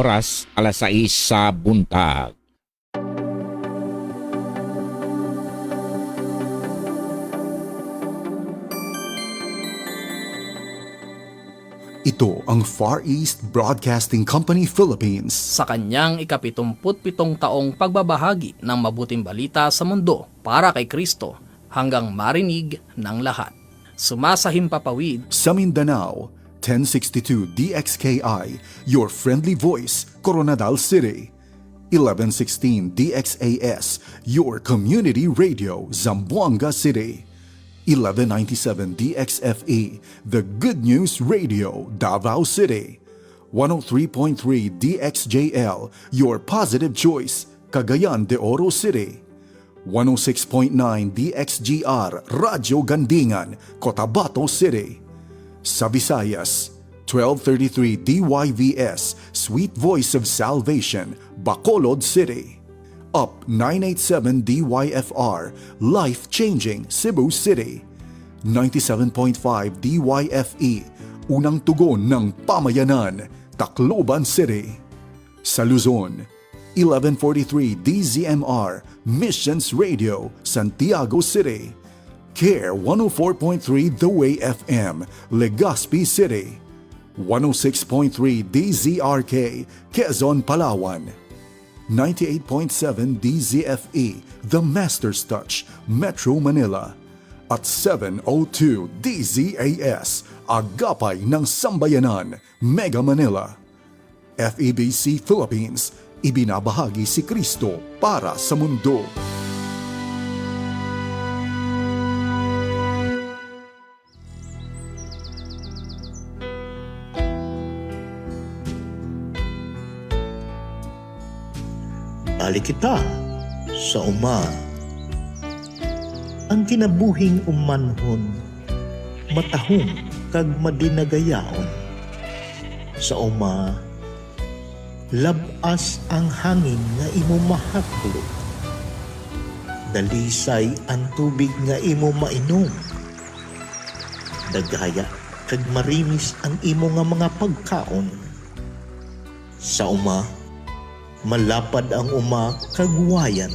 Oras, 6:00 sa buntag. Ito ang Far East Broadcasting Company Philippines. Sa kanyang ika-77 taong pagbabahagi ng mabuting balita sa mundo para kay Kristo hanggang marinig ng lahat. Sumasahimpapawid Sa Mindanao, 1062 DXKI, your friendly voice, Coronadal City. 1116 DXAS, your community radio, Zamboanga City. 1197 DXFE, the Good News Radio, Davao City. 103.3 DXJL, your positive choice, Cagayan de Oro City. 106.9 DXGR, Radyo Gandingan, Cotabato City. Sa Visayas, 1233 DYVS, Sweet Voice of Salvation, Bacolod City. Up 987 DYFR, Life Changing, Cebu City. 97.5 DYFE, Unang Tugon ng Pamayanan, Tacloban City. Sa Luzon, 1143 DZMR, Missions Radio, Santiago City. CARE 104.3 The Way FM, Legazpi City. 106.3 DZRK, Quezon, Palawan. 98.7 DZFE, The Master's Touch, Metro Manila. At 702 DZAS, Agapay ng Sambayanan, Mega Manila. FEBC Philippines, ibinabahagi si Kristo para sa mundo. Balik kita sa uma. Ang kinabuhing umanhon, matahong kag madinagayaon. Sa uma, labas ang hangin nga imo mahaklog. Dalisay ang tubig nga imo mainom. Dagaya kag marimis ang imo nga mga pagkaon. Sa uma, malapad ang uma kagwayan.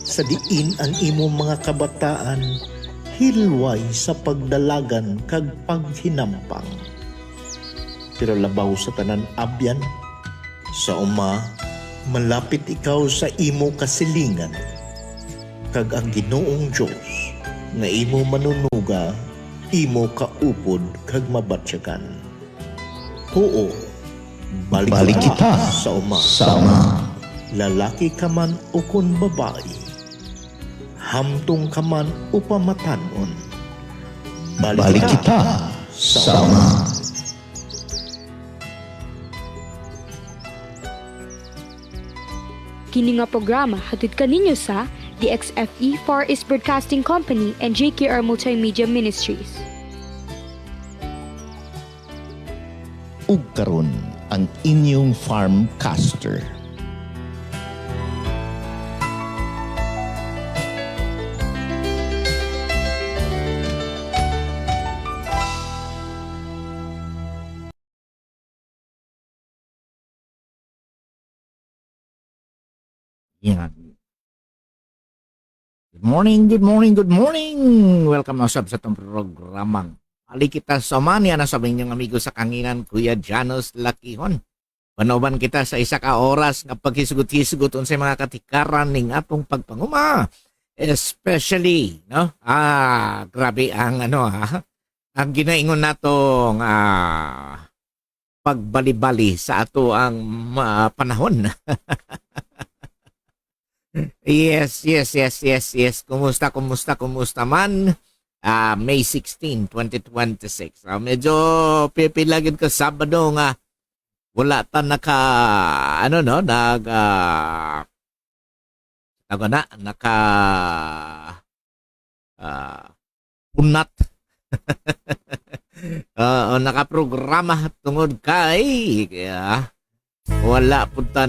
Sa diin ang imong mga kabataan, hilway sa pagdalagan kag paghinampang. Pero labaw sa tanan abyan, sa uma, malapit ikaw sa imo kasilingan. Kag ang Ginoong Diyos, nga imo manunuga, imo kaupod kag mabatsyagan. Oo, balik kita sa uma. Lalaki ka man o kun babae, hamtong ka man o pamatanon, balik kita sa uma. Kini nga programa hatid kaninyo sa DXFE Far East Broadcasting Company and JKR Multimedia Ministries. Ug karon ang inyong farmcaster. Yan. Good morning. Welcome na sab sa itong programang Balik kita sa mania na sabi niyong amigo sa kanginan, Kuya Janos Lakihon. Panoban kita sa isa ka oras nga paghisgot-hisgot sa mga katikaran ning atong pagpanguma. Especially, no? Grabe ang ang ginaingon natong pagbali-bali sa ato ang panahon. Yes. Kumusta man? May 16, 2026. Medyo pipilagin ko Sabado nga wala ta unat. Nakaprograma tungod kay wala punta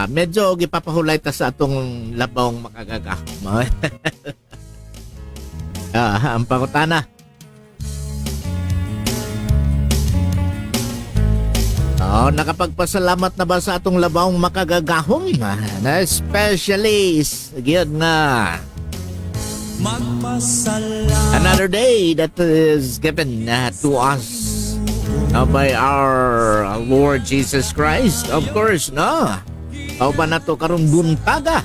medyo gipapahulay ta sa atong labong makagaga. Ang pangutana, Oh, nakapagpasalamat na ba sa atong labawng makagagahom? Na especially, yun nga. Another day that is given to us by our Lord Jesus Christ. Of course, no? Pao ba na to karong buntaga?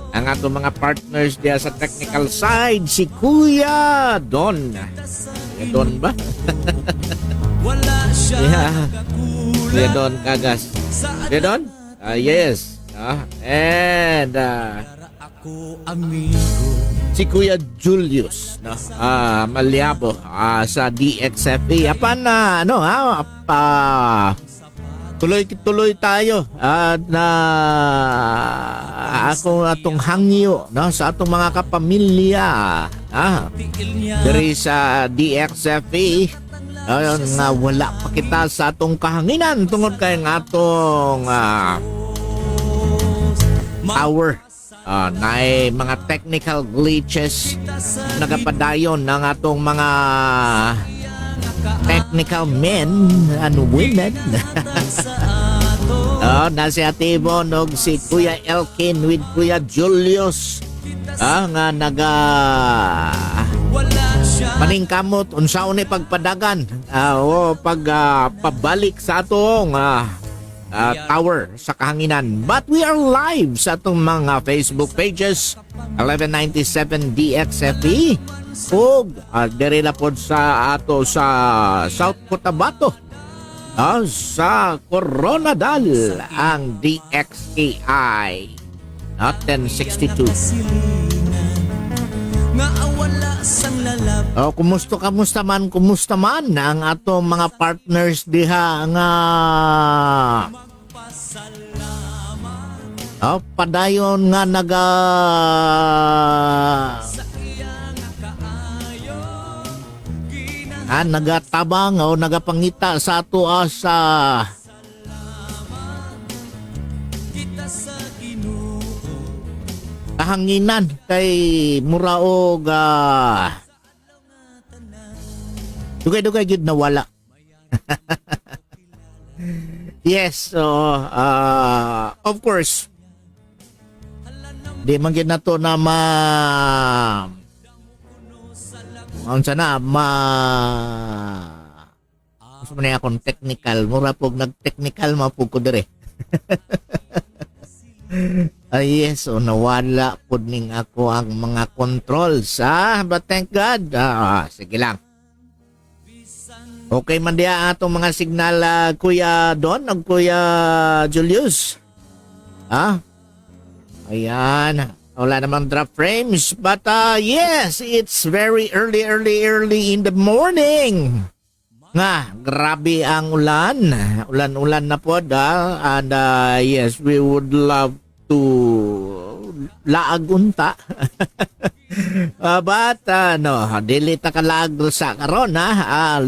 Ang ato mga partners diya sa technical side, si Kuya Don. Kuya Don ba? Yeah. Kuya Don Kagas. Kuya Don? Yes. And si Kuya Julius, no? Malyabo sa DXFE. Apan na tuloy tayo na ako atong hangyo, no, sa atong mga kapamilya diri sa DXFE nga wala pa kita sa atong kahanginan tungod kay nga atong tower na mga technical glitches nagapadayon ng atong mga technical men and women. Nasi Atibo og si Kuya Elkin with Kuya Julius nga naga maningkamot unsaon ni pagpadagan o pabalik sa atong tower sa kahanginan. But we are live sa atong mga Facebook pages 1197 DXFE ug diri na pod sa ato sa South Cotabato sa Coronadal ang DXAI 1062. Kumusta man ang atong mga partners diha nga padayon nga nagatabang o nagapangita sa ato sa kahanginan kay muraog dugay-dugay gyud nawala. Yes, so of course di man gyud nato na gusto mo na akong technical. Mura pog nag-technical mapog ko dire. Yes, nawala po ning ako ang mga controls. But thank God. Sige lang. Okay man diya atong mga signal, Kuya Don o Kuya Julius. Ayan. Wala namang drop frames. But yes, it's very early in the morning. Grabe ang ulan. Ulan na po. And yes, we would love to laag unta. But dili ta kalag sa karon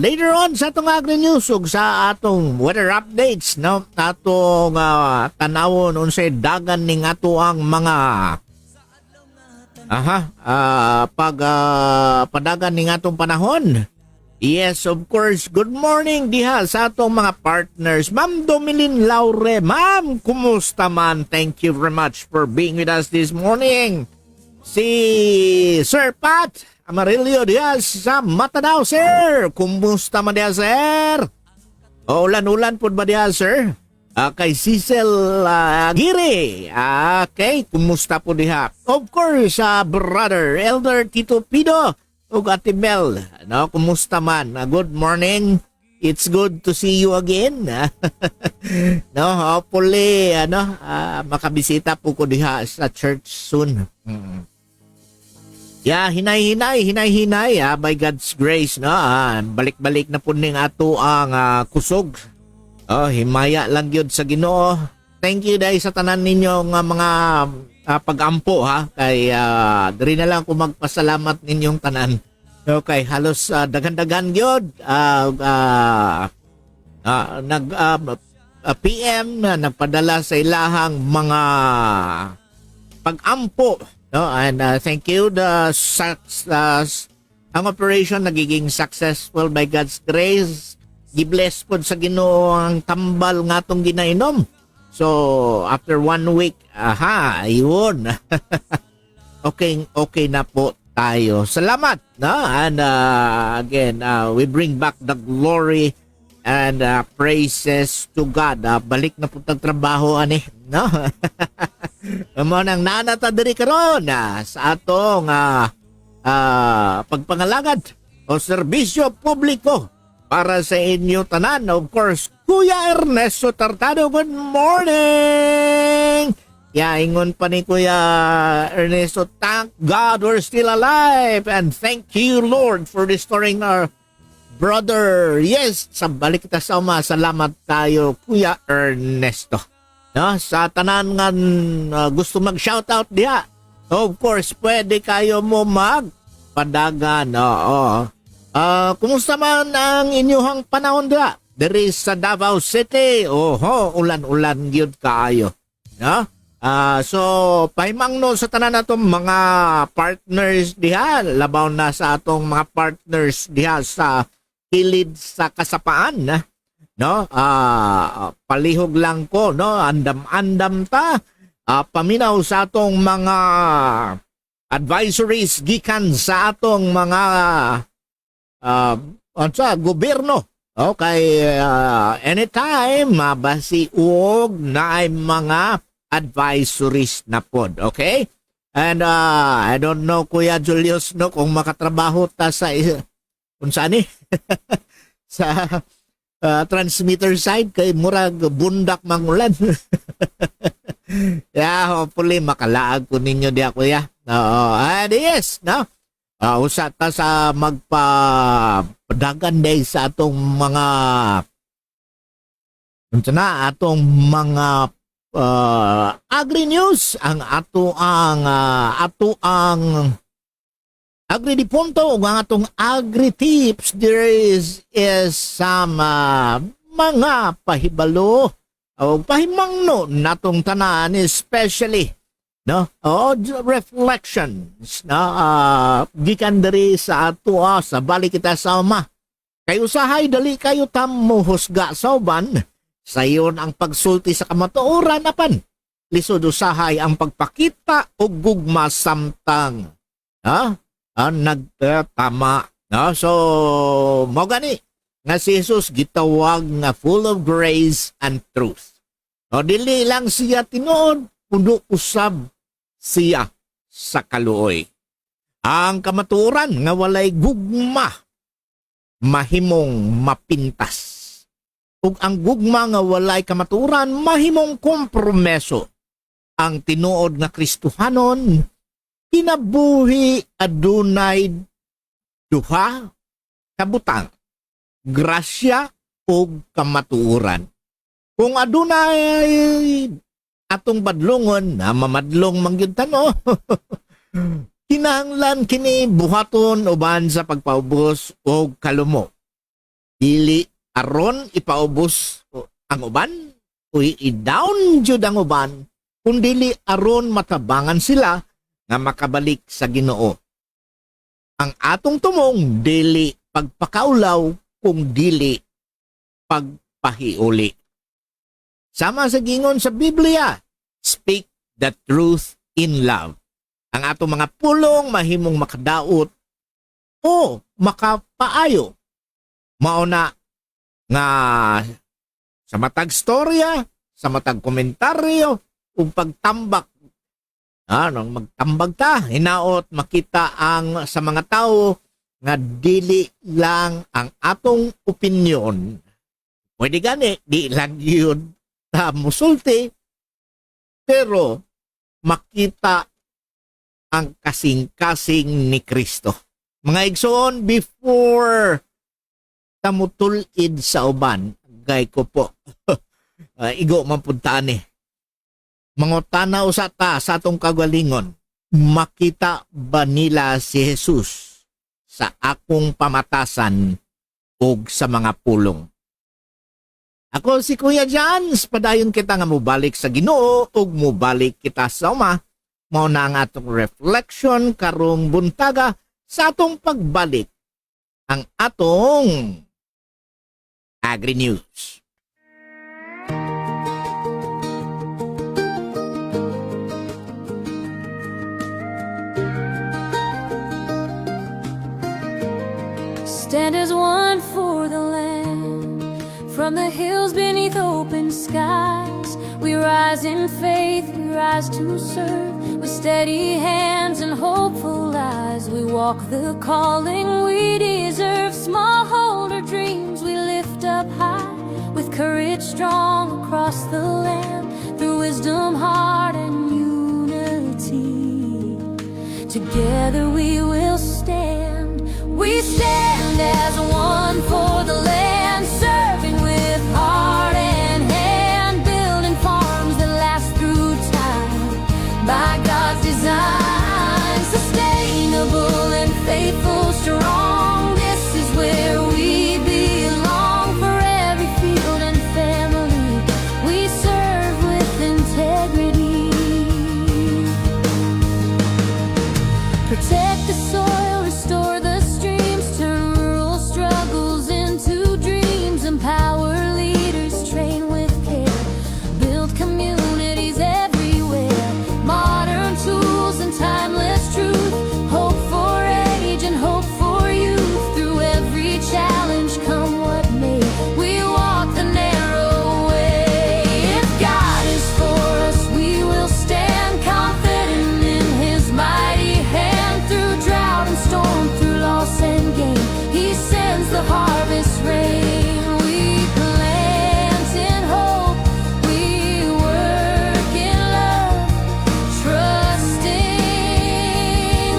later on sa atong agri-news ug sa atong weather updates, no, atong tanawon unsay dagan ning ato ang mga padagan ning atong panahon. Yes, of course. Good morning diha sa atong mga partners. Ma'am Domilin Laure. Ma'am, kumusta man? Thank you very much for being with us this morning. Si Sir Pat Amarillo diha sa Matanaw, sir. Kumusta man diha, sir? Ulan-ulan po ba diha, sir? Kay Cecil Giri. Okay, kumusta po diha? Of course, brother, Elder Tito Pido ug Ate Mel. Kumusta man? Good morning. It's good to see you again. Hopefully, makabisita po ko diha sa church soon. Yeah, hinay-hinay, by God's grace, balik-balik na po ning ato ang kusog. Himaya lang yun sa Ginoo. Thank you dahil sa tanan ninyo nga mga pag-ampo kay diri na lang ko magpasalamat ninyong tanan. Okay, halos dagan-dagan yun. PM na nagpadala sa ilahang mga pag-ampo. And thank you. Ang operation nagiging successful by God's grace. gibless pod sa Ginoo ang tambal nga atong ginainom. So, after 1 week, ayun. okay na po tayo. Salamat, no? And again, we bring back the glory and praises to God. Balik na po trabaho ani, no? Mo nang nanata diri karon sa atong pagpangalagad o serbisyo publiko para sa inyo tanan. Of course, Kuya Ernesto Tartado, good morning! Ingon pa ni Kuya Ernesto, thank God we're still alive and thank you Lord for restoring our brother. Yes, sa balik kita sa uma, salamat tayo Kuya Ernesto. No, sa tanan nga gusto mag-shoutout diha. Of course, pwede kayo mo magpadagan. Oo. Kumusta man ang inyong panahon diha? Diri sa Davao City. Oho, ulan-ulan gyud kaayo. No? So, pahimangno sa tanan natong mga partners diha, labaw na sa atong mga partners diha sa kilid sa kasapaan, no? Palihog lang ko, no? Andam-andam ta. Paminaw sa atong mga advisories gikan sa atong mga gobyerno. Okay, anytime mabasiog na ay mga advisories na pod, okay? And I don't know, Kuya Julius, no, kung makatrabaho ta sa saan sa transmitter side kay murag bundak mangulan. Hopefully makalaag ko ninyo diya, Kuya. And yes, no? Usa ta sa magpadagan day sa atong mga atong mga agri-news, ang ato ang agri-dipunto o ang atong agri-tips. There is some mga pahibalo o pahimangno natong tanan, especially no reflections gikan diri sa ato sa balik kita sa uma. Kay usahay dali kayo tammo husga sa uban, sayon ang pagsulti sa kamatuoran apan lisod usahay ang pagpakita og gugma samtang nagtama. So mo gani nga si Jesus gitawag nga full of grace and truth. Dili lang siya tinuod, kuno usab siya sa kaluoy. Ang kamatuoran nga walay gugma mahimong mapintas. Ug ang gugma nga walay kamatuoran mahimong kompromiso. Ang tinuod nga Kristohanon kinabuhi adunay duha ka butang, grasya ug kamatuoran. Kung adunay atong badlongon na mamadlong mangyud tano, kinahanglan kini buhaton uban sa pagpaubos og kalumo. Dili aron ipaubos ang uban o i-down jud ang uban, kundili aron matabangan sila nga makabalik sa Ginoo. Ang atong tumong dili pagpakaulaw kung dili pagpahiuli. Sama sa gingon sa Biblia, speak the truth in love. Ang atong mga pulong mahimong makadaot o makapaayo. Mauna nga sa matag storya, sa matag komentaryo, ug pagtambak. Nang magtambag ta, hinaot makita ang sa mga tao nga dili lang ang atong opinyon. Pwede gani, di lang yun musulti, pero makita ang kasing-kasing ni Kristo. Mga igsoon, before tamutulid sa uban, gay ko po, igo mapuntaan mangutana usata sa atong kagalingon, makita ba nila si Jesus sa akong pamatasan o sa mga pulong? Ako si Kuya Jans, padayon kita nga mubalik sa Ginoo ug mubalik kita sa uma. Mao na ang atong reflection karong buntaga sa atong pagbalik. Ang atong Agri-News. Stand as one for the land. From the hills beneath open skies, we rise in faith, we rise to serve. With steady hands and hopeful eyes, we walk the calling we deserve. Smallholder dreams we lift up high, with courage strong across the land. Through wisdom, heart, and unity, together we will stand. We stand as one for the land, serving with heart and hand, building farms that last through time, by God's design. Sustainable and faithful, strong, this is where we belong. For every field and family, we serve with integrity. Protect the soil, restore the streams, turn rural struggles into dreams. Empower leaders, train with care, build communities everywhere. Modern tools and timeless truth, hope for age and hope for youth. Through every challenge, come what may, we walk the narrow way. If God is for us, we will stand confident in His mighty hand. Through drought and storm, through loss and gain, He sends the harvest rain. We plant in hope, we work in love, trusting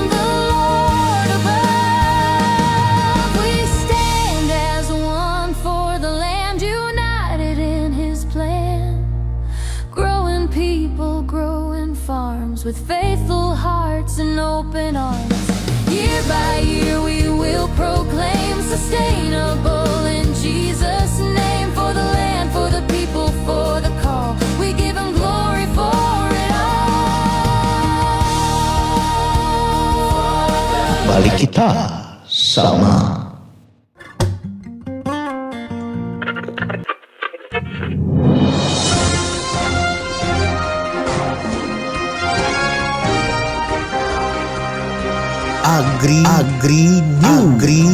the Lord above. We stand as one for the land, united in His plan. Growing people, growing farms, with faithful hearts and open arms. Year by year we will proclaim, sustainable in Jesus' name. For the land, for the people, for the call, we give Him glory for it all. Balik kita sama. Agri-News.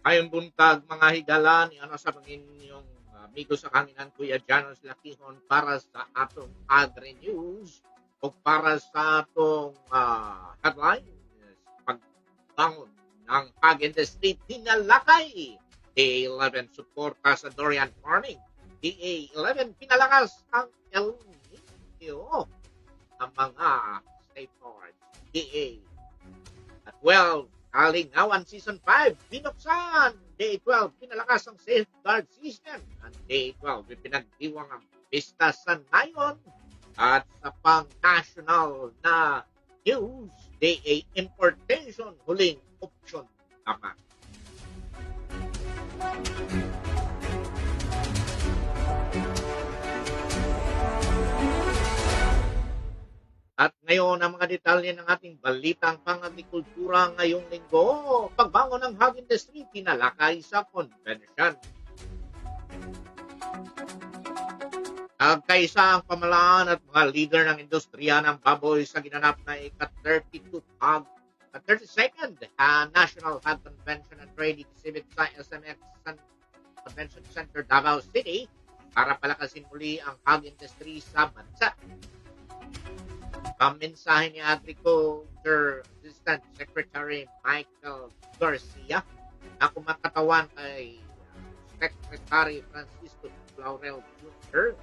Ayong buntag mga higala ni ano sa inyong amigo sa kanginan Kuya Janos Lakihon para sa atong Agri-News o para sa atong headlines. Pagbangon ng pag-industry tinalakay. DA11 suporta sa durian farming. DA11 pinalakas ang El Nino ng mga safeguards. DA12 Kalingawan Season 5, binuksan. Day 12, pinalakas ang safeguard system. Ang Day 12, pinagdiwang ang pista sa Nayon. At sa pang-national na news, Day 8, importation, huling option naman. At ngayon ang mga detalye ng ating balitang pang-agrikultura ngayong linggo. Pagbangon ng hog industry, tinalakay sa convention. Nagkaisa ang pamalaan at mga leader ng industriya ng baboy sa ginanap na ika-32nd National Hog Convention and Trade Exhibit sa SMX Convention Center, Davao City para palakasin muli ang hog industry sa bansa. Pamensahe ni Agriculture Assistant Secretary Michael Garcia na kumakatawan kay Secretary Francisco Laurel Jr.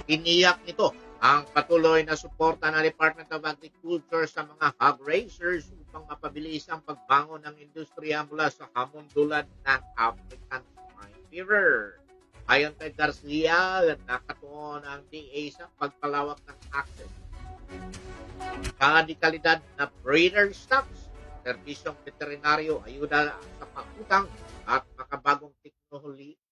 Iniyak nito ang patuloy na suporta ng Department of Agriculture sa mga hog raisers upang mapabilis ang pagbangon ng industriya mula sa hamon-dulad ng African Swine Fever. Ayon kay Garcia, nakatuon ang DA sa pagpalawak ng access Kadikalidad na breeder stocks, serbisyong veterinaryo, ayuda sa pangutang at makabagong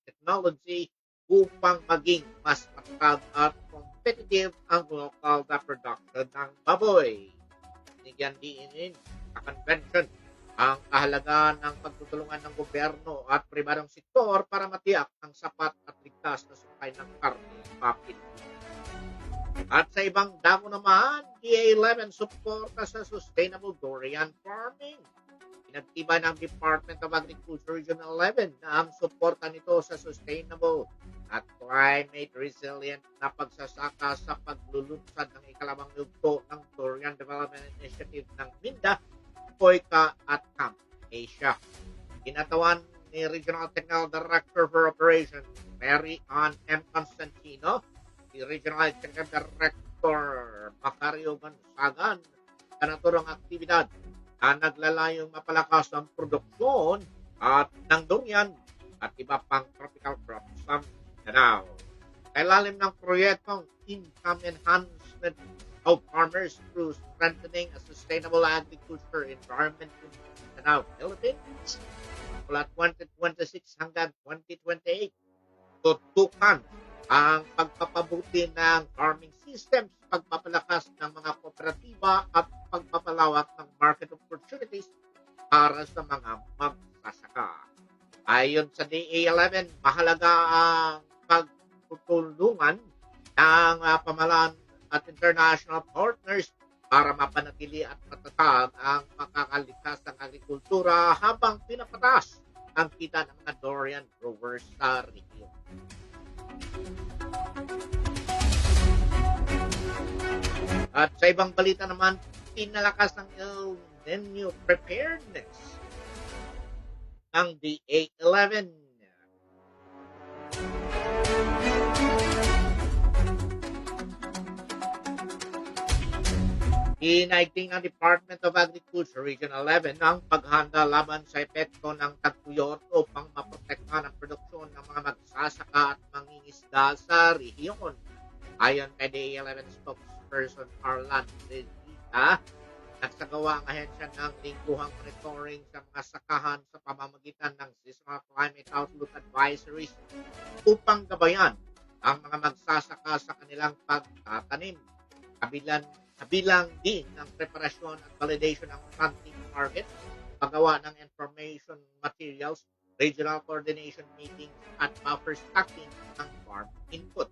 technology upang maging mas matatag at competitive ang local na production ng baboy. Binigyan din sa convention ang kahalagaan ng pagtutulungan ng gobyerno at pribadong sektor para matiyak ang sapat at ligtas na supply ng karne sa Pilipinas. At sa ibang dako naman, DA11 suporta sa sustainable durian farming. Pinagtibay ng Department of Agriculture Region 11 na ang suporta nito sa sustainable at climate resilient na pagsasaka sa paglulunsad ng ikalawang yugto ng Durian Development Initiative ng MINDA, POICA at Camp Asia. Kinatawan ni Regional Technical Director for Operations Mary Ann M. Constantino, si Regional Technical Director Macario Gonzagan, sa naturang aktibidad na naglalayong mapalakas ang produksyon at ng durian at iba pang tropical crops sa Mindanao. Sa ilalim ng proyektong income enhancement of farmers through strengthening a sustainable agriculture environment in Mindanao, Philippines, mula 2026 hanggang 2028, tutukan ang pagpapabuti ng farming systems, pagpapalakas ng mga kooperatiba at pagpapalawak ng market opportunities para sa mga magsasaka. Ayon sa DA11, mahalaga ang pagtutulungan ng pamahalaan at international partners para mapanatili at matatag ang makakalikas ng agrikultura habang pinapatas ang kita ng mga durian growers sa rehiyon. At sa ibang balita naman, pinalakas ng El Nino preparedness ng DA11. Inaiting ang Department of Agriculture Region 11 ang paghanda laban sa epekto ng tagtuyot upang maprotektahan ang produksyon ng mga magsasaka at mangingisda sa rehiyon. Ayon kay DA11 spokesperson Arlan Redita, nagsagawa ang ahensya ng lingguhang monitoring sa mga sakahan sa pamamagitan ng Seasonal Climate Outlook Advisories upang gabayan ang mga magsasaka sa kanilang pagtatanim. Kabilang din ang preparasyon at validation ng planting targets, paggawa ng information materials, regional coordination meetings, at buffer stocking ng farm input.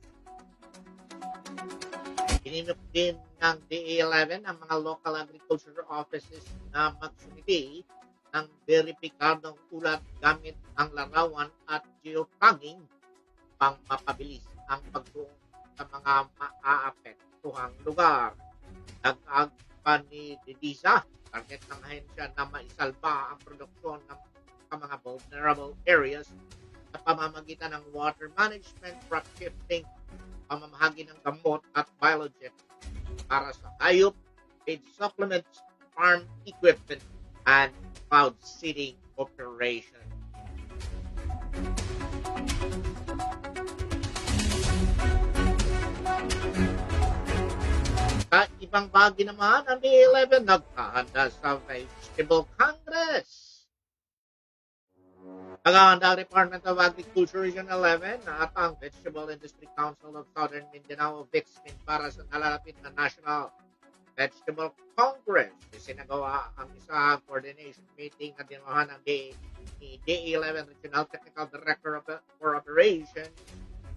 Ininok din ng DA11 ang mga local agriculture offices na magsumiti ng veripikadong ulat gamit ang larawan at geotagging pang mapabilis ang pagtuong sa mga maaapektuhang lugar. Nag-ag pa ni Dedisa, target ng ahensya na maisalba ang produksyon ng mga vulnerable areas sa pamamagitan ng water management, crop shifting, pamamahagi ng gamot at biologic para sa hayop, feed supplements, farm equipment, and cloud seeding operation. Sa ibang bagay naman, ang DA11 nagkahanda sa Vegetable Congress. Naghahanda ang Department of Agriculture Region 11 at ang Vegetable Industry Council of Southern Mindanao VIXMIN para sa nalalapit na National Vegetable Congress. Isinagawa ang isang coordination meeting na dinuhan ng DA11 Regional Technical Director for Operations,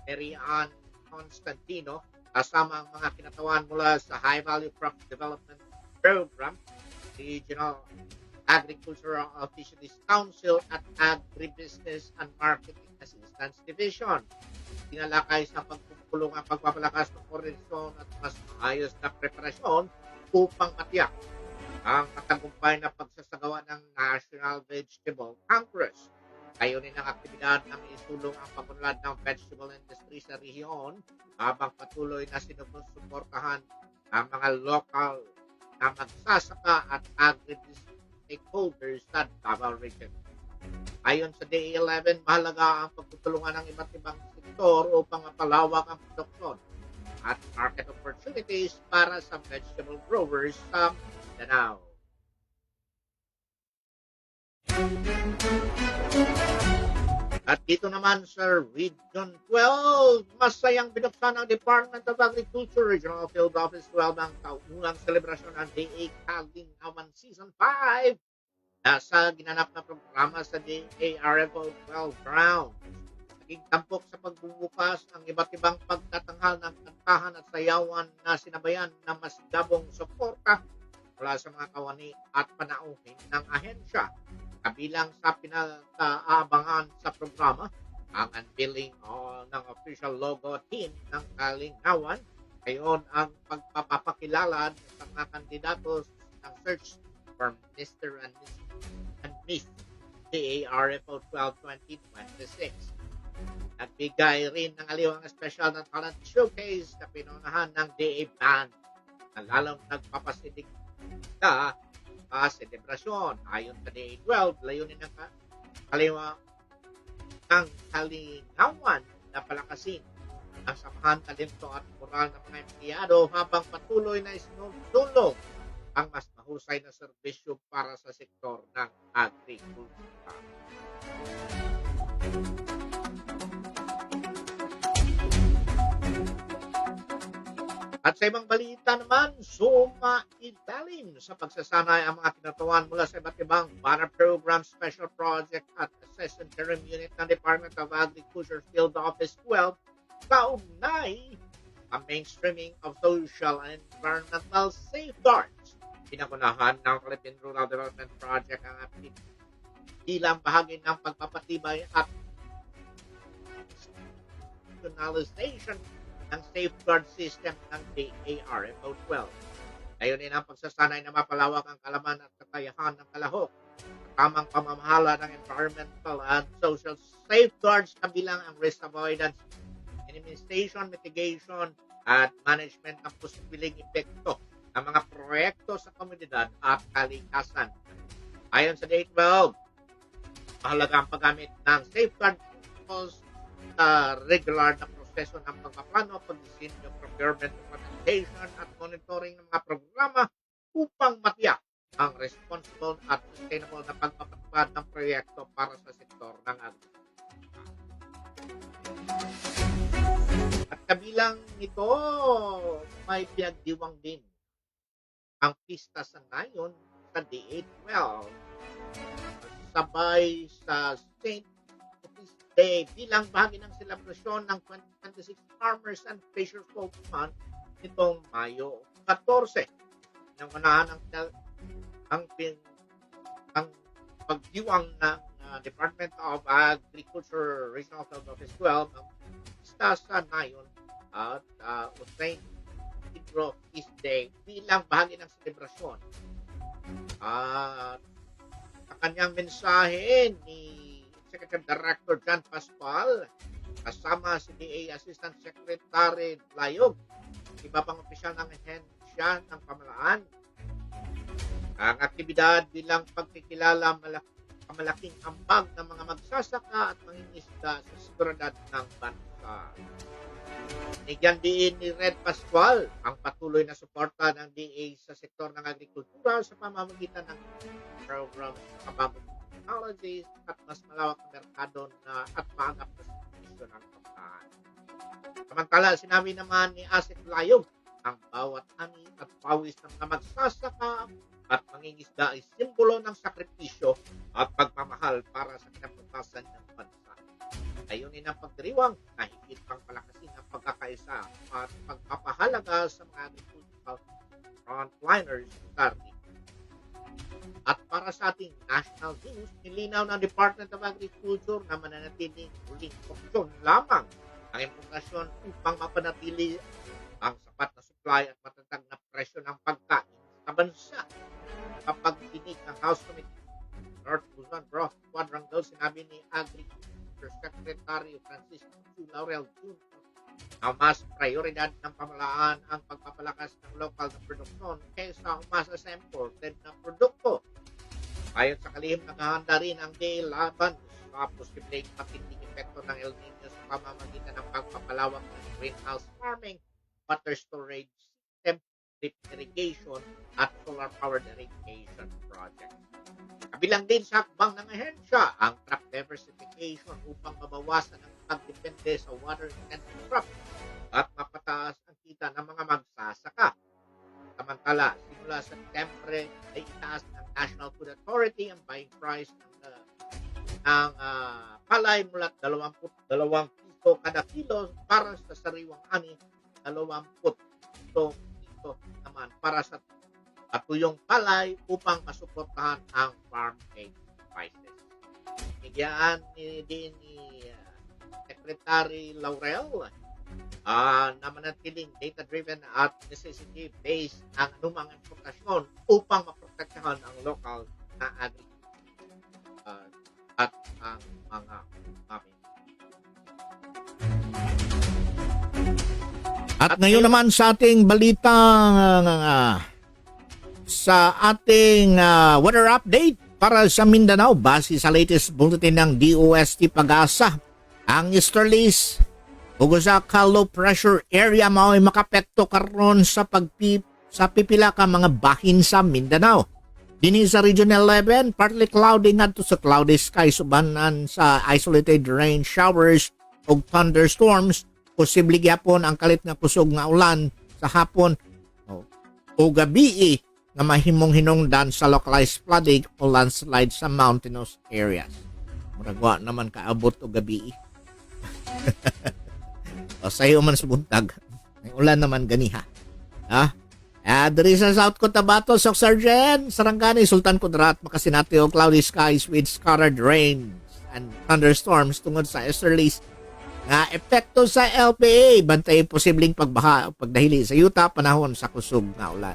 Mary Ann Constantino, kasama ang mga kinatawan mula sa High Value Crop Development Program, Regional Agricultural Fisheries Council at Agribusiness and Marketing Assistance Division. Tinalakay sa pagpupulong ang pagpapalakas ng koordinasyon at mas maayos na preparasyon upang matiyak ang matagumpay na pagsasagawa ng National Vegetable Congress. Layunin ng aktibidad na maisulong ang pag-unlad ng vegetable industry sa rehiyon habang patuloy na sinusuportahan ang mga local na magsasaka at agribusiness stakeholders sa Davao Region. Ayon sa DA11, mahalaga ang pagtutulungan ng iba't ibang sektor upang mapalawak ang produksyon at market opportunities opportunities para sa vegetable growers sa Mindanao. At dito naman sa Region 12, masayang binuksan ng Department of Agriculture Regional Field Office 12 ang taunang selebrasyon ng DA Kalingawan Season 5 sa ginanap na programa sa DARFO 12 Grounds. Naging tampok sa pagbubukas ang iba't ibang pagtatanghal ng kantahan at sayawan na sinabayan ng masigabong suporta mula sa mga kawani at panauhin ng ahensya. Kabilang sa pinag-aabangan sa programa, ang unveiling ng official logo team ng Kalingawan, ngayon ang pagpapakilala sa mga kandidatos ng search for Mr. and Miss DARFO 12 2026. Nagbigay rin ng aliwang special na talent showcase na pinunahan ng DA Band na lalong nagpapasidig sa selebrasyon. Ayon sa DA12, layunin ng Kalingawan na palakasin ang samahan, talento at moral ng mga empleyado habang patuloy na isinulong ang mas mahusay na serbisyo para sa sektor ng agrikultura. At sa ibang balita naman, sumailalim sa pagsasanay ang mga kinatuan mula sa iba't ibang banner program, special project at assessment interim unit ng Department of Agriculture Field Office 12 kaugnay ang mainstreaming of social and environmental safeguards. Pinakunahan ng Philippine Rural Development Project ang application bilang bahagi ng pagpapatibay at institutionalization ng safeguard system ng DARFO 12. Layunin ang pagsasanay na mapalawak ang kalaman at kakayahan ng kalahok sa tamang pamamahala ng environmental and social safeguards kabilang ang risk avoidance, minimization, mitigation, at management ng posibleng epekto ng mga proyekto sa komunidad at kalikasan. Ayon sa DA12, mahalaga ang paggamit ng safeguard principles sa regular na proseso ng pagpaplano, pagdisenyo, procurement, implementation at monitoring ng mga programa upang matiyak ang responsible at sustainable na pagpapatupad ng proyekto para sa sektor ng agrikultura. At kabilang nito, may pinagdiwang din ang pista sa ngayon sa DA12 sabay sa St. Day bilang bahagi ng selebrasyon ng 2026 Farmers and Fishers Folk Month nitong Mayo 14. Pinangunahan ang pagdiwang ng Department of Agriculture Regional Field Office 12 ang pista sa Nayon at St. Pedro East Day bilang bahagi ng selebrasyon. At sa kanyang mensahe ni Executive Director John Pascual, kasama si DA Assistant Secretary Layog, iba pang opisyal ng ahensya ng pamalaan. Ang aktibidad bilang pagkikilala malaking ambag ng mga magsasaka at mangingisda sa seguridad ng bansa. Nigyan din ni Red Pascual ang patuloy na suporta ng DA sa sektor ng agrikultura sa pamamagitan ng program sa kababong technologies at mas malawak na merkado at maagap na servisyo ng pagkain. Samantala, sinabi naman ni Asik Layog, ang bawat ani at pawis ng mga magsasaka at mangingisda ay simbolo ng sakripisyo at pagmamahal para sa kinabukasan ng bansa. Ayunin ang pagdiriwang na higit pang palakasin ang pagkakaisa at pagpapahalaga sa mga agricultural frontliners sa region. At para sa ating national news, nilinaw ng Department of Agriculture na mananatiling huling opsyon lamang ang importasyon upang mapanatili ang sapat na supply at matatag na presyo ng pagkain sa bansa. Kapag dinig ng House Committee North Luzon, Broth, Quadrangle, sinabi ni Agriculture Secretary Francisco Q. Laurel Jr. na mas prioridad ng pamalaan ang pagpapalakas ng local na produksyon kaysa umasa sa imported na produkto. Ayon sa kalihim, naghahanda rin ang DA laban sa posibleng matinding epekto ng El Nino sa pamamagitan ng pagpapalawak ng greenhouse farming, water storage system, drip irrigation, at solar-powered irrigation project. Kabilang din sa hakbang ng ahensya ang crop diversification upang mabawasan ang pagdepende sa water-intensive crop at mapataas ang kita ng mga magsasaka. Samantala, simula sa September ay itaas ng National Food Authority ang buying price ng palay mula 22 piso kada kilo para sa sariwang ani, 20 piso naman para sa patuyong palay upang masuportahan ang farm gate prices. Bigyan din ni Secretary Laurel na manatiling data-driven at necessity-based ang anumang importasyon upang maprotektahan ang local na agriculture at ang mga farming. At ngayon naman sa ating balita sa ating weather update para sa Mindanao base sa latest bulletin ng DOST Pag-asa. Ang easterlies ug sa low pressure area mao ay makapekto karon sa pipila ka mga bahin sa Mindanao. Dinhi sa Region 11, partly cloudy ngadto sa cloudy skies ubanan sa isolated rain showers ug thunderstorms. Posible gyapon ang kalit nga kusog nga ulan sa hapon o gabi nga mahimong hinungdan sa localized flooding o landslide sa mountainous areas. Muragwa naman kaabot o gabi. O sayo man sa buntag. May ulan naman ganiha. Dari sa South Cotabato, Soc Sargent, Sarangani, Sultan Kudarat, Makasinati o cloudy skies with scattered rains and thunderstorms tungod sa easterlies nga epekto sa LPA. Bantay posibleng pagbaha o pagdahili sa yuta panahon sa kusog nga ulan.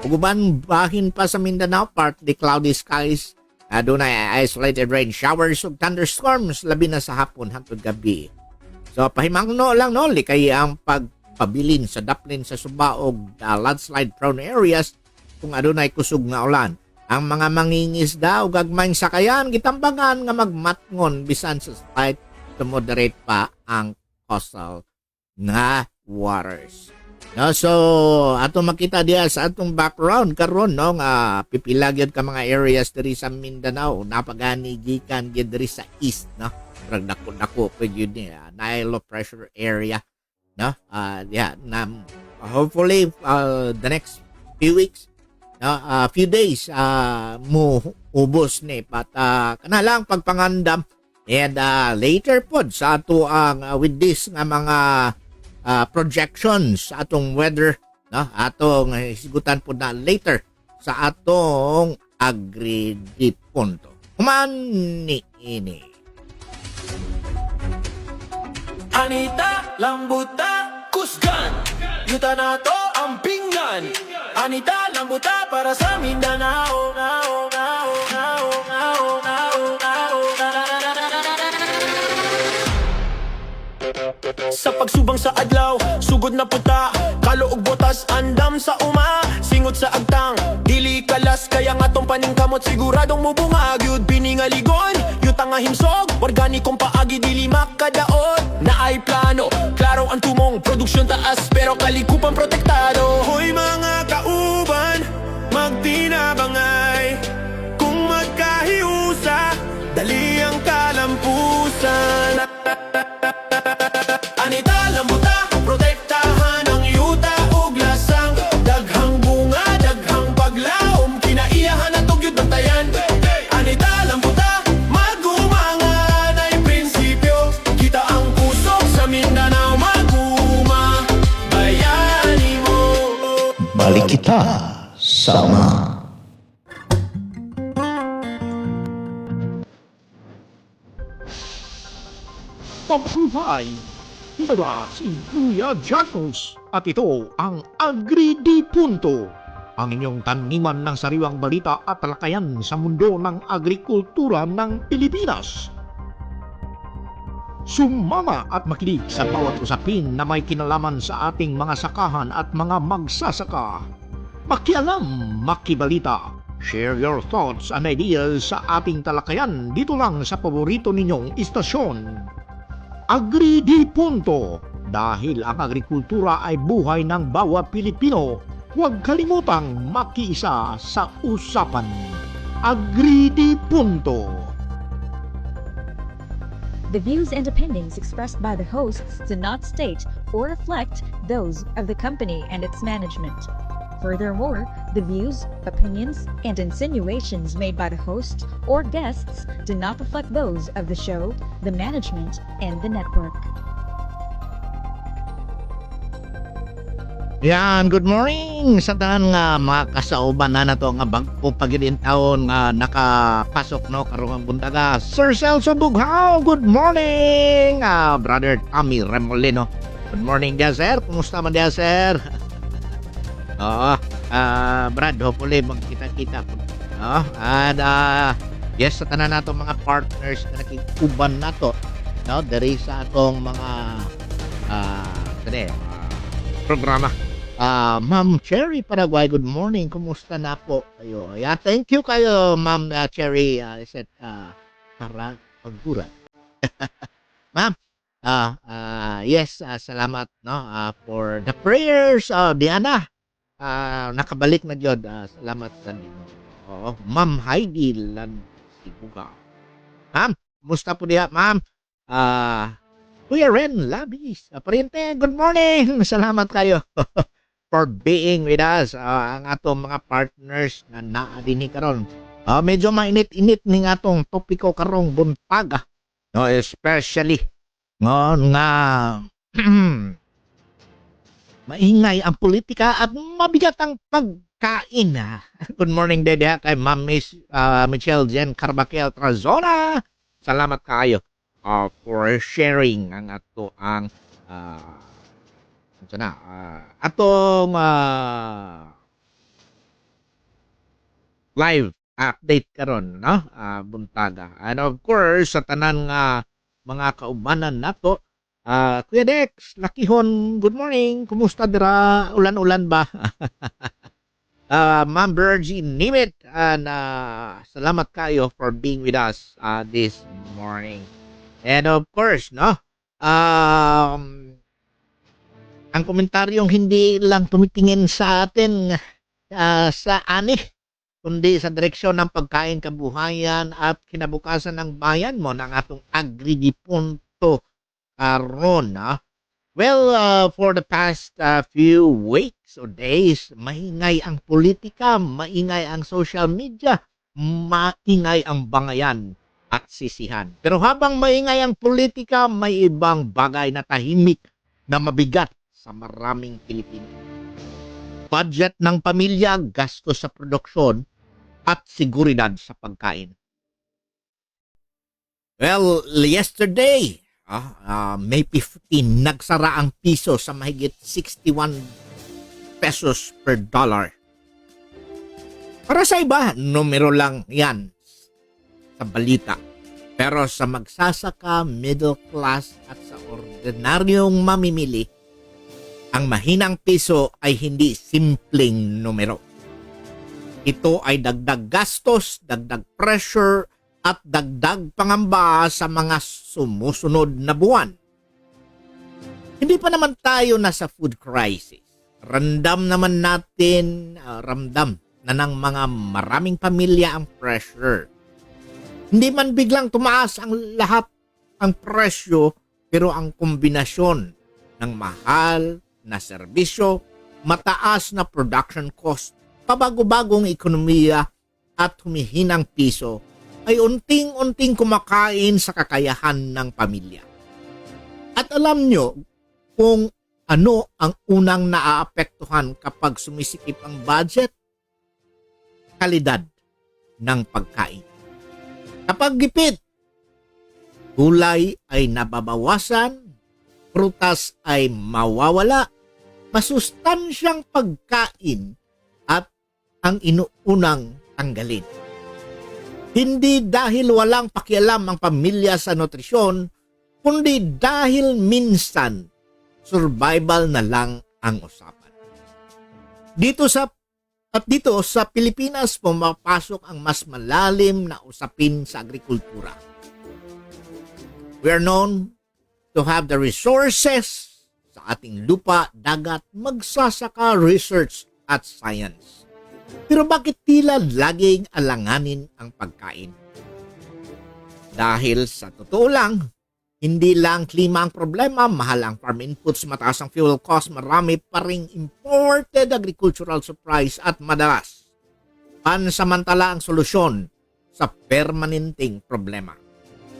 Uguban bahin pa sa Mindanao, partly cloudy skies, doon ay isolated rain showers ug thunderstorms labi na sa hapon hangtod gabi. So pahimangno lang no, likay ang pagpabilin sa daplin sa Suba ug landslide prone areas kung adunay kusog nga ulan. Ang mga mangingisda ug gagmayng sakayan gitambangan nga magmatngon bisan sa slight to moderate pa ang coastal nga waters. No, so ato makita diya sa atong background karon no nga pipila gyud ka mga areas diri sa Mindanao napagani gikan gyud diri sa east no. Rag dako pud gyud ni na low pressure area no. Hopefully the next few weeks no, few days mo ubos ni but kana lang pagpangandam and later pod sa ato ang with this nga mga projections sa atong weather no atong hisgutan po na later sa atong agri-punto. Human ni ini. Anita, lambuta, kusgan. Yuta na to ang pinggan. Anita, lambuta para sa Mindanao. Sa pagsubang sa adlaw, sugod na puta, kaluog botas, andam sa uma, singot sa agtang, dili kalas, kaya nga tong paningkamot, siguradong mubungag, yud piningaligon, yutang nga himsog, organikong paagi, dili makadaot, na ay plano, klaro ang tumong, produksyon taas, pero kalikupan protektado. Hoy mga kauban, magtinabangay, kung magkahiusa, dali ang kalampusan. Anita, lambuta, protektahan ang yuta ug lasang, daghang bunga, daghang paglaom, kinaiyahan ang tugyod bantayan. Anita, lambuta, magumangan ay prinsipyo, kita ang kusog sa Mindanao, maguma, bayani mo. Balik kita sama. Pagsuhay, iba si Kuya Jackals at ito ang Agri-Punto, ang inyong taniman ng sariwang balita at talakayan sa mundo ng agrikultura ng Pilipinas. Sumama at makinig sa bawat usapin na may kinalaman sa ating mga sakahan at mga magsasaka. Makialam, makibalita. Share your thoughts and ideas sa ating talakayan dito lang sa paborito ninyong istasyon. Agri-Punto, Dahil ang agrikultura ay buhay ng bawat Pilipino, huwag kalimutang makiisa sa usapan. Agri-di-punto. The views and opinions expressed by the hosts do not state or reflect those of the company and its management. Furthermore, the views, opinions, and insinuations made by the host or guests do not reflect those of the show, the management, and the network. Yan, good morning sa tanan nga mga kasauban na nato nga bagpo pagidin taon nga nakapasok no karong ang buntaga. Sir Celso Bughaw, good morning. Brother Tommy Remolino. Good morning dia sir. Kumusta man dia sir? Oo. Brad, hopefully magkita-kita po. And yes, sa tanan nato mga partners na nakikuban nato. No, diri sa atong mga programa. Ma'am Cherry Paraguay, good morning. Kumusta na po kayo? Yeah, thank you kayo, Ma'am Cherry. I said, para pagburat. Ma'am, yes, salamat no for the prayers. Diana, nakabalik na jud. Salamat sa ninyo. Oo, Ma'am Heidi Lansibuga. Ma'am, kumusta po diya, Ma'am? Kuya Ren Labis, Pariente, good morning. Salamat kayo for being with us. Ang atong mga partners na naadini karon. Medyo mainit-init ning atong topiko karong buntag. No, especially nga maingay ang politika at mabigat ang pagkain. Good morning Dede kay Ma'am Miss Michelle Jen Carbaquel Trazona. Salamat kayo for sharing ang ato ang atong live update karon no buntaga. And of course sa tanan nga mga kaubanan nato, Kuya Dex Lakihon, good morning. Kumusta dira? Ulan-ulan ba? Ma'am Virgie Nimit, and salamat kayo for being with us this morning. And of course, no, ang komentaryong hindi lang tumitingin sa atin sa ani, kundi sa direksyon ng pagkain, kabuhayan at kinabukasan ng bayan mo ng atong agri-di-punto karon. Well, for the past few weeks or days, maingay ang politika, maingay ang social media, maingay ang bangayan at sisihan. Pero habang maingay ang politika, may ibang bagay na tahimik na mabigat sa maraming Pilipino. Budget ng pamilya, gastos sa produksyon, at seguridad sa pagkain. Well, yesterday, May 15, nagsara ang piso sa mahigit 61 pesos per dollar. Para sa iba, numero lang yan sa balita. Pero sa magsasaka, middle class at sa ordinaryong mamimili, ang mahinang piso ay hindi simpleng numero. Ito ay dagdag gastos, dagdag pressure, at dagdag pangamba sa mga sumusunod na buwan. Hindi pa naman tayo nasa food crisis. Ramdam naman natin, ramdam na ng mga maraming pamilya ang pressure. Hindi man biglang tumaas ang lahat ang presyo, pero ang kombinasyon ng mahal na serbisyo, mataas na production cost, pabago-bagong ekonomiya at humihinang piso ay unting-unting kumakain sa kakayahan ng pamilya. At alam nyo kung ano ang unang naaapektuhan kapag sumisikip ang budget? Kalidad ng pagkain. Kapag gipit, gulay ay nababawasan, prutas ay mawawala, masustansyang pagkain at ang inuunang tanggalin. Hindi dahil walang pakialam ang pamilya sa nutrisyon, kundi dahil minsan survival na lang ang usapan. Dito sa Pilipinas pumapasok ang mas malalim na usapin sa agrikultura. We are known to have the resources, sa ating lupa, dagat, magsasaka, research at science. Pero bakit tila laging alanganin ang pagkain? Dahil sa totoo lang, hindi lang klima ang problema, mahal ang farm inputs, mataas ang fuel cost, marami pa ring imported agricultural supplies at madalas pansamantala ang solusyon sa permanenteng problema.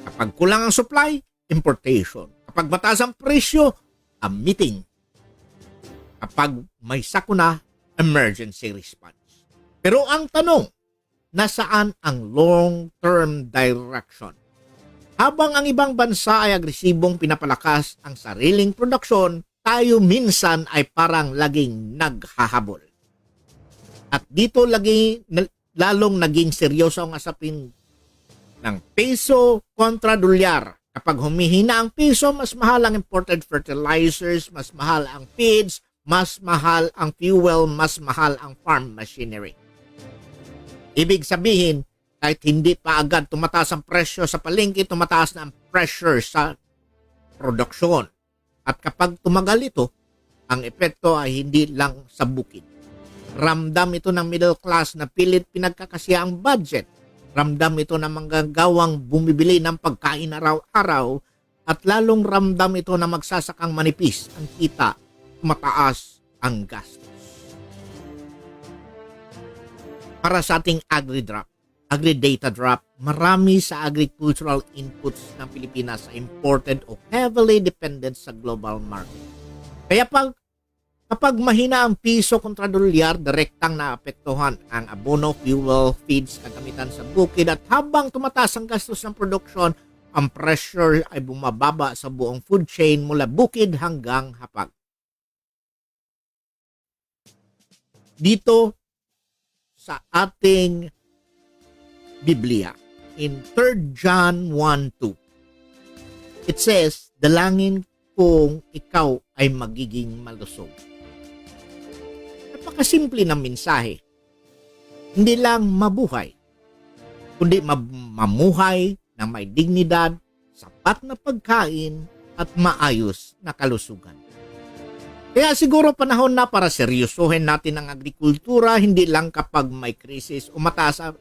Kapag kulang ang supply, importation. Kapag mataas ang presyo, emitting. Kapag may sakuna, emergency response. Pero ang tanong, nasaan ang long-term direction? Habang ang ibang bansa ay agresibong pinapalakas ang sariling produksyon, tayo minsan ay parang laging naghahabol. At dito lalong naging seryoso ang asapin ng peso kontra dolyar. Kapag humihina ang peso, mas mahal ang imported fertilizers, mas mahal ang feeds, mas mahal ang fuel, mas mahal ang farm machinery. Ibig sabihin, kahit hindi pa agad tumataas ang presyo sa palengke, tumataas na ang pressure sa produksyon. At kapag tumagal ito, ang epekto ay hindi lang sa bukid. Ramdam ito ng middle class na pilit pinagkakasya ang budget. Ramdam ito ng manggagawang bumibili ng pagkain araw-araw at lalong ramdam ito na magsasakang manipis ang kita, mataas ang gastos. Para sa ating agri-data drop, marami sa agricultural inputs ng Pilipinas ay imported o heavily dependent sa global market. Kaya kapag mahina ang piso kontra dolyar, direktang naapektuhan ang abono, fuel, feeds, kagamitan sa bukid at habang tumataas ang gastos ng produksyon, ang pressure ay bumababa sa buong food chain mula bukid hanggang hapag. Dito sa ating Biblia, in 3 John 1:2, it says, dalangin kung ikaw ay magiging malusog. Napakasimple ng mensahe. Hindi lang mabuhay, kundi mamuhay na may dignidad, sapat na pagkain at maayos na kalusugan. Kaya siguro panahon na para seryosohin natin ang agrikultura, hindi lang kapag may krisis o mataas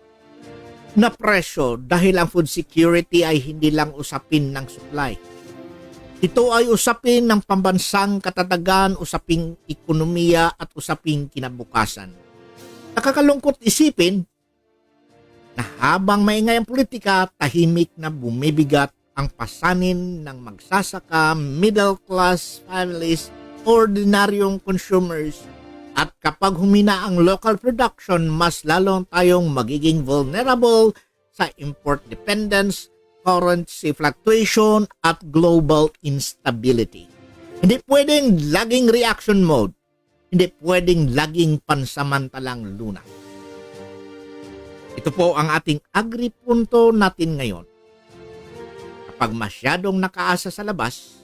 na presyo, dahil ang food security ay hindi lang usapin ng supply. Ito ay usapin ng pambansang katatagan, usaping ekonomiya at usaping kinabukasan. Nakakalungkot isipin na habang maingay ang politika, tahimik na bumibigat ang pasanin ng magsasaka, middle class families, ordinaryong consumers. At kapag humina ang local production, mas lalong tayong magiging vulnerable sa import dependence, currency fluctuation, at global instability. Hindi pwedeng laging reaction mode. Hindi pwedeng laging pansamantalang luna. Ito po ang ating agripunto natin ngayon. Kapag masyadong nakaasa sa labas,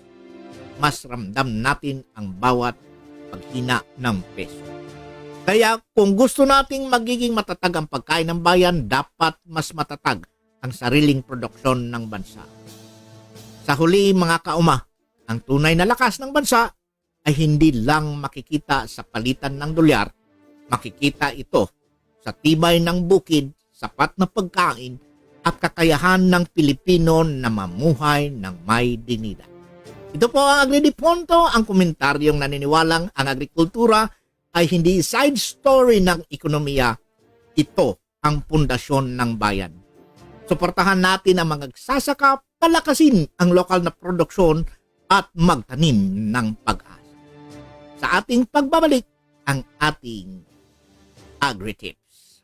mas ramdam natin ang bawat paghina ng peso. Kaya kung gusto nating magiging matatag ang pagkain ng bayan, dapat mas matatag ang sariling produksyon ng bansa. Sa huli, mga kauma, ang tunay na lakas ng bansa ay hindi lang makikita sa palitan ng dolyar, makikita ito sa tibay ng bukid, sapat na pagkain at kakayahan ng Pilipino na mamuhay ng may dignidad. Ito po ang Agridipunto, ang komentaryong naniniwalang ang agrikultura ay hindi side story ng ekonomiya. Ito ang pundasyon ng bayan. Suportahan natin ang mga nagsasaka, palakasin ang lokal na produksyon at magtanim ng pag-asa. Sa ating pagbabalik, ang ating Agri-Tips.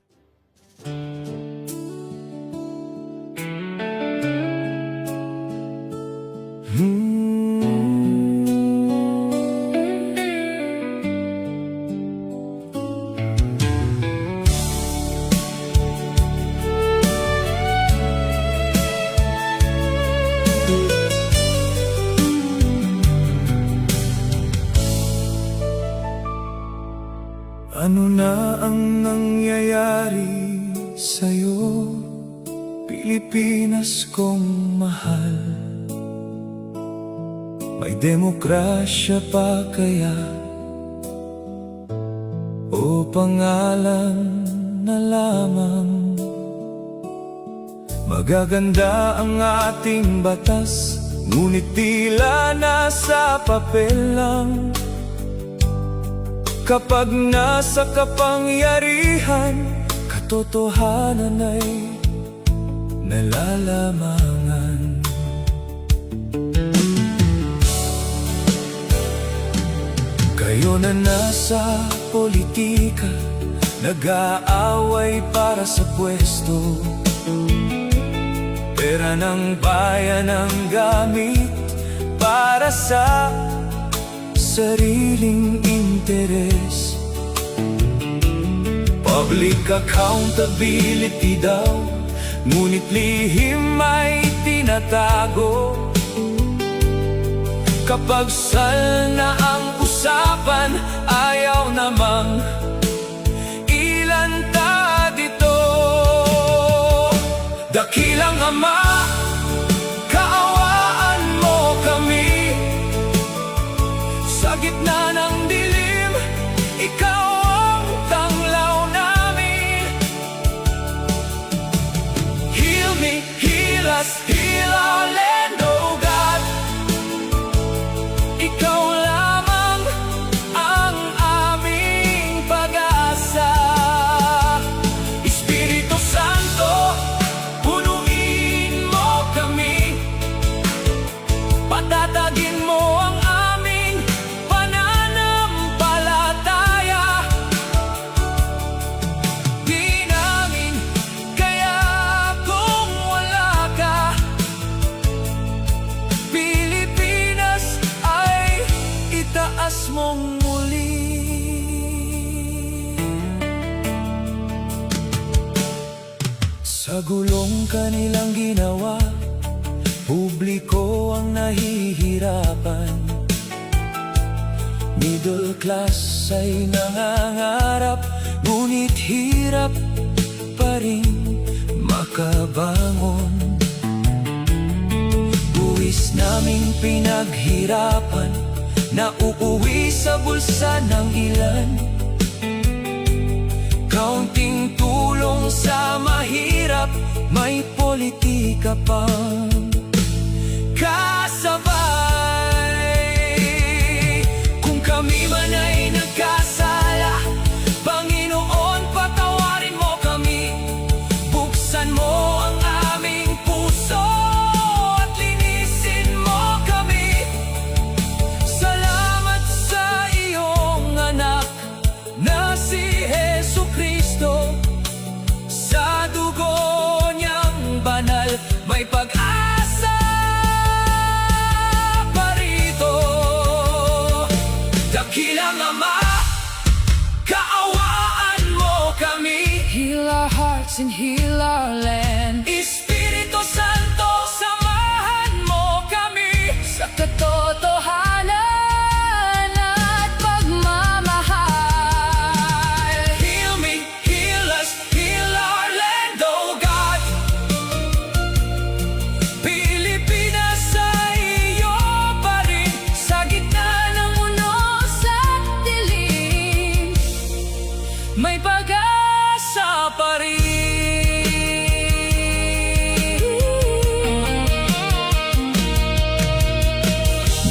Ano na ang nangyayari sa'yo, Pilipinas kong mahal? May demokrasya pa kaya o pangalan na lamang? Magaganda ang ating batas, ngunit tila nasa papel lang. Kapag nasa kapangyarihan, katotohanan ay nalalamangan. Kayo na nasa politika, nag-aaway para sa pwesto. Pera ng bayan ang gamit para sa sariling interes. Public accountability daw, ngunit lihim ay tinatago. Kapag sal na ang usapan, ayaw namang ilanta dito. Dakilang Ama, kaawaan mo kami. Sa gitna ng dilim, ikaw ang tanglaw namin. Heal me, heal us, heal our land, oh God. Ikaw lamang ang aming pag-asa. Espiritu Santo, punuin mo kami. Patatagin mo ang aming pananampalataya. Di namin kaya kung wala ka. Pilipinas ay itaas mong muli. Sa gulong kanilang ginawa, publiko ang nahihirapan. Middle class ay nangangarap, ngunit hirap pa rin makabangon. Buwis naming pinaghirapan, na uuwi sa bulsa ng ilan. Kaunting tulong sa mahirap, may politika pang kasabay. Kung kami man ay nagkasala, Panginoon, patawarin mo kami. Buksan mo ang aming puso at linisin mo kami. Salamat sa iyong anak na si Jesucristo. Sa dugo niyang banal, may pag-asa pa rito. Dakilang Ama, kaawaan mo kami. Heal our hearts and heal our land. Espiritu Santo, samahan mo kami sa katotohanan at pagmamahal. Heal me, heal us, heal our land, oh God. Pilipinas ay iyo pa rin, sa gitna ng unos at dilim, may pag-asa pa rin.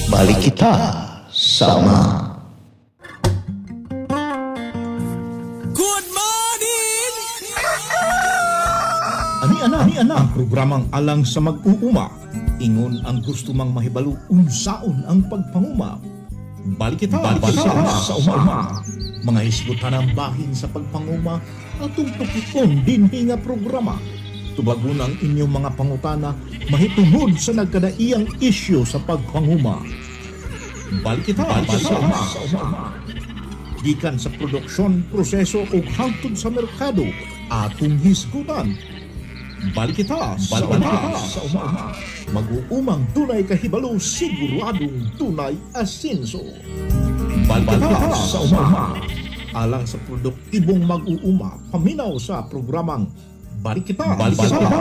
Balik kita sama. Good morning! Ani-ana ang programang alang sa mag-uuma. Ingon ang gusto mang mahibalo unsaon ang pagpanguma. Balik kita sa uma. Mga hisgutan ng bahin sa pagpanguma atong tukikon dinhi nga programa. Tubagon ang inyong mga pangutana mahitungod sa nagkadaiyang isyu sa pagpanguma. Balik kita sa uma. Gikan sa produksyon, proseso o hangtod sa merkado atong hisgutan. Balik kita sa uma. Mag-uumang tunay kahibalo, siguradong tunay asenso. Balik kita sa uma. Alang sa produktibong mag-uuma, paminaw sa programang Balik kita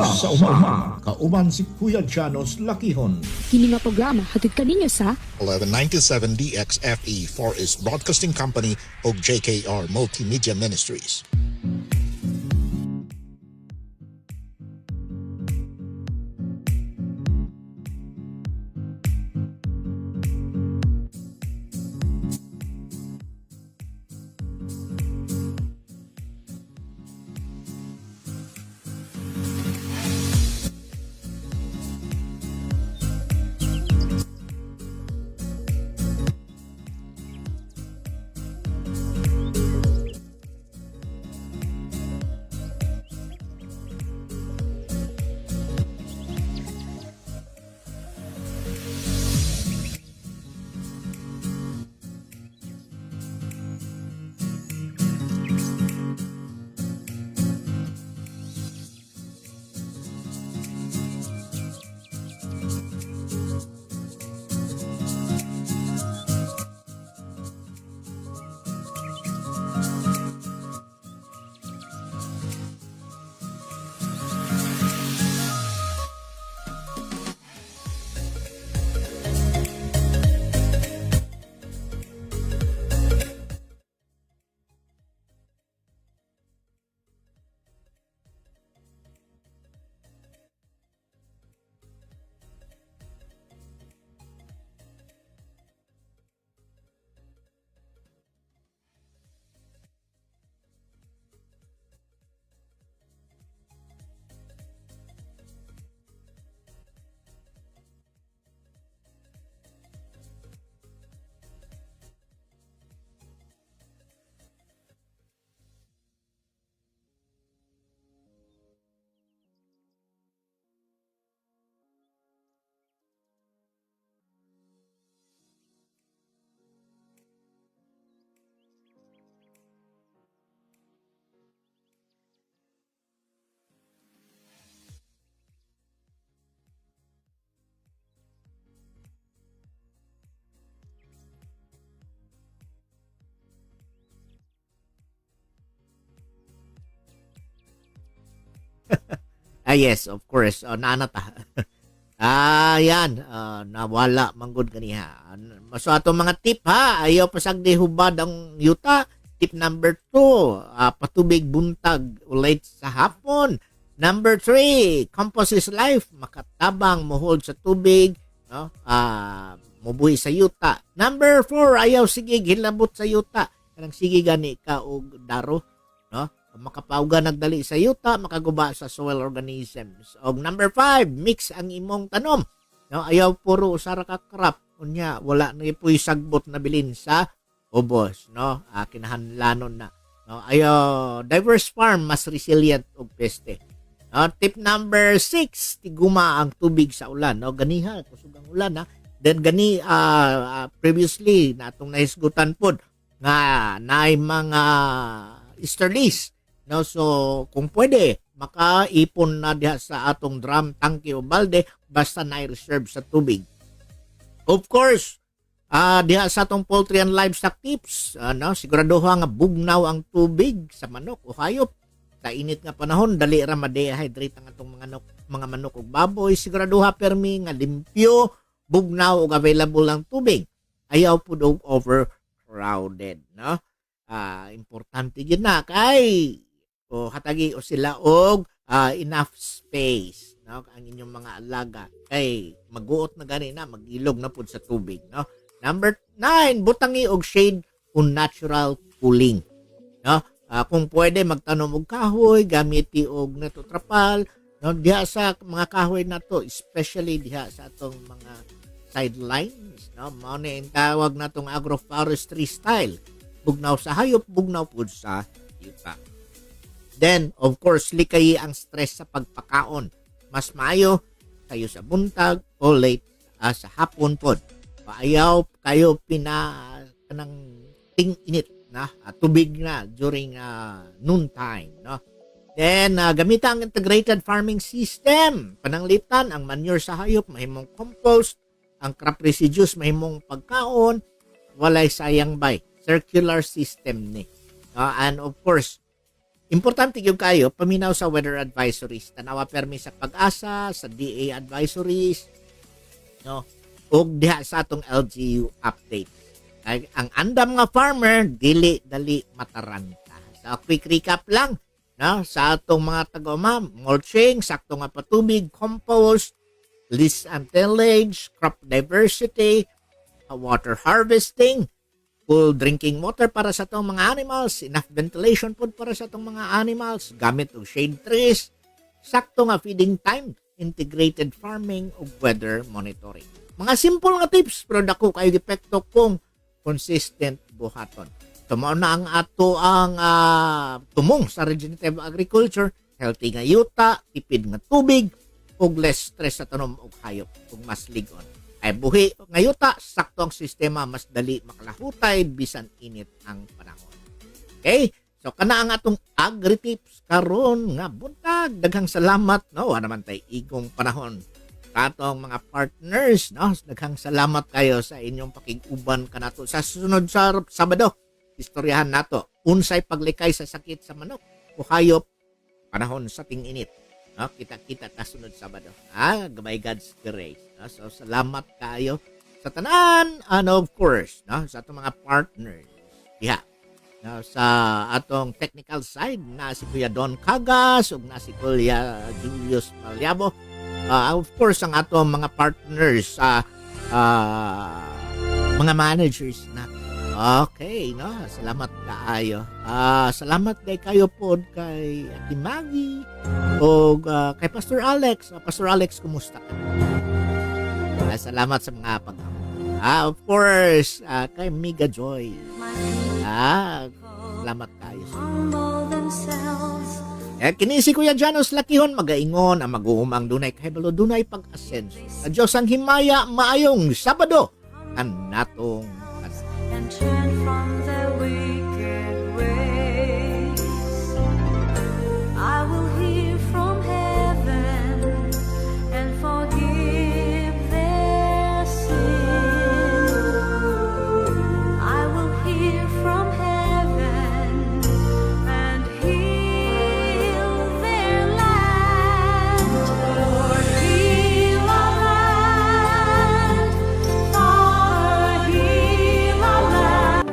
sa uma. Kauban si Kuya Janos Lakihon. Kini nga programa hatid kaninyo sa 1197 DXFE Far East Broadcasting Company o JKR Multimedia Ministries. Yes, of course. Nanata. Yan. Nawala manggod kaniha. So atong mga tip ha, ayaw pasagdi hubad ang yuta. Tip number 2, patubig buntag ulit sa hapon. Number 3, compost is life. Makatabang mohold sa tubig, no? Mubuhi sa yuta. Number 4, ayaw sige hilabot sa yuta. Kanang sige gani ka og daro, no? Makapauga nagdali sa yuta, makaguba sa soil organisms. Og number 5, mix ang imong tanom. No, ayaw puro usara ka crop. Unya, wala na ipoy sagbot na bilin sa ubos, no? Kinahanlanon na. No, ayaw diverse farm mas resilient og peste. No, tip number 6, tiguma ang tubig sa ulan. No, ganiha kusog ang ulan ha. Then gani previously natong nahisgutan pod nga naay mga easterlies. No, so kung pwede makaipon na diha sa atong drum, tangke o balde basta na reserve sa tubig. Of course, diha sa atong poultry and livestock tips, no, siguraduha nga bugnaw ang tubig sa manok o hayop. Sa init nga panahon dali ra ma-dehydrate ang atong mga manok ug baboy. Siguraduha permi nga limpyo, bugnaw ug available ang tubig. Ayaw pud og overcrowded, no? Importante gyud na kay o hatagi o sila og enough space, no? Ang inyong mga alaga kay maguot na gani na, magilog na pud sa tubig, no? Number 9, butangi og shade o natural cooling, no? Kung pwede magtanom og kahoy, gamiti og netotrapal, no? Diha sa mga kahoy na to, especially diha sa atong mga sidelines, no? Mao na yung tawag natong agroforestry style. Bugnaw sa hayop, bugnaw pud sa yuta. Then, of course, likay ang stress sa pagpakaon. Mas maayo kayo sa buntag o late sa hapon pod. Paayaw kayo kanang ting-init na tubig na during noon time, no? Then, gamitan ang integrated farming system. Pananglitan ang manure sa hayop, mahimong compost, ang crop residues, mahimong pagkaon, walay sayang bay. Circular system ni. And of course, Importante yung kayo, paminaw sa weather advisories. Tanawa permi sa Pag-asa, sa DA advisories, no? O diha sa atong LGU update. Ay, ang andam nga farmer, dili-dali mataranta. So, quick recap lang, no? Sa atong mga taga-uma, mulching, sakto nga patubig, compost, list and tillage, crop diversity, water harvesting, full drinking water para sa itong mga animals, enough ventilation food para sa itong mga animals, gamit og shade trees, sakto nga feeding time, integrated farming ug weather monitoring. Mga simple nga tips pero dako kayo epekto kung consistent buhaton. Tumaw na ang ato ang tumong sa regenerative agriculture, healthy nga yuta, tipid nga tubig, ug less stress sa tanom ug hayop ug mas ligon. Ay buhi ngayuta, sakto ang sistema, mas dali makalahutay bisan init ang panahon. Okay? So kana ang atong agri-tips karon nga buntag. Daghang salamat, no? Wa naman tay igong panahon. Katong mga partners, no? Daghang salamat kayo sa inyong pakig-uban kanato sa susunod sa Sabado. Istoryahan nato unsay paglikay sa sakit sa manok o hayop panahon sa ting-init. No, kita-kita ta sunod Sabado. By God's grace. No? So, salamat kayo sa tanan. And of course, no, sa atong mga partners. Yeah. No, sa atong technical side, na si Kuya Don Cagas, ug na si Kuya Julius Palyabo. Of course, ang atong mga partners, mga managers na. Okay, no? Salamat kaayo. Salamat kay kayo po kay Ate Maggie o kay Pastor Alex. Pastor Alex, kumusta ka? Salamat sa mga of course, kay Miga Joy. Salamat kayo. Kini si Kuya Janos Lakihon, magaingon ang mag-uumang dunay kahibalo, dunay pag-asenso. Sa Diyos ang himaya, maayong Sabado ang natong and turn from their wicked ways. I will hear from heaven and forgive their sin. I will hear from heaven and heal their land. Lord, heal our land. Father, heal our land.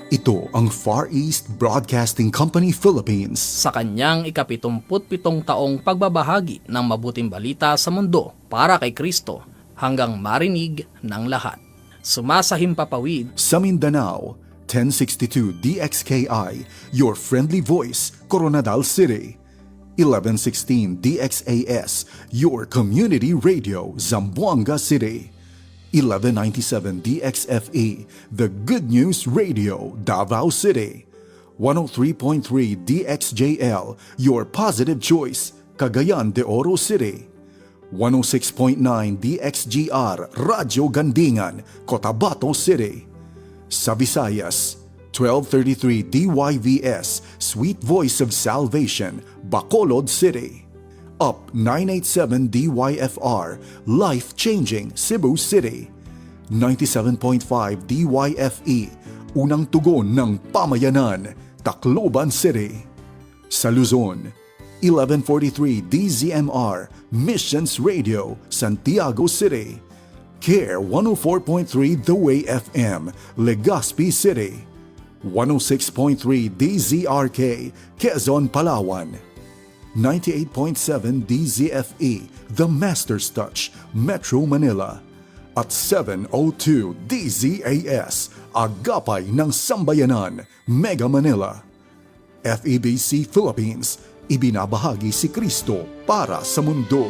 Ito ang Far East Broadcasting Company Philippines. Sa kanyang ika-77 taong pagbabahagi ng mabuting balita sa mundo para kay Kristo hanggang marinig ng lahat. Sumasahimpapawid Sa Mindanao, 1062 DXKI, your friendly voice, Coronadal City. 1116 DXAS, your community radio, Zamboanga City. 1197 DXFE, the Good News Radio, Davao City. 103.3 DXJL, your positive choice, Cagayan de Oro City. 106.9 DXGR, Radyo Gandingan, Cotabato City. Sa Visayas, 1233 DYVS, Sweet Voice of Salvation, Bacolod City. Up 987 DYFR, Life Changing, Cebu City. 97.5 DYFE, Unang Tugon ng Pamayanan, Tacloban City. Sa Luzon, 1143 DZMR, Missions Radio, Santiago City. Care 104.3 The Way FM, Legazpi City. 106.3 DZRK, Quezon, Palawan. 98.7 DZFE, The Master's Touch, Metro Manila. At 702 DZAS, Agapay ng Sambayanan, Mega Manila. FEBC Philippines, ibinabahagi si Kristo para sa mundo.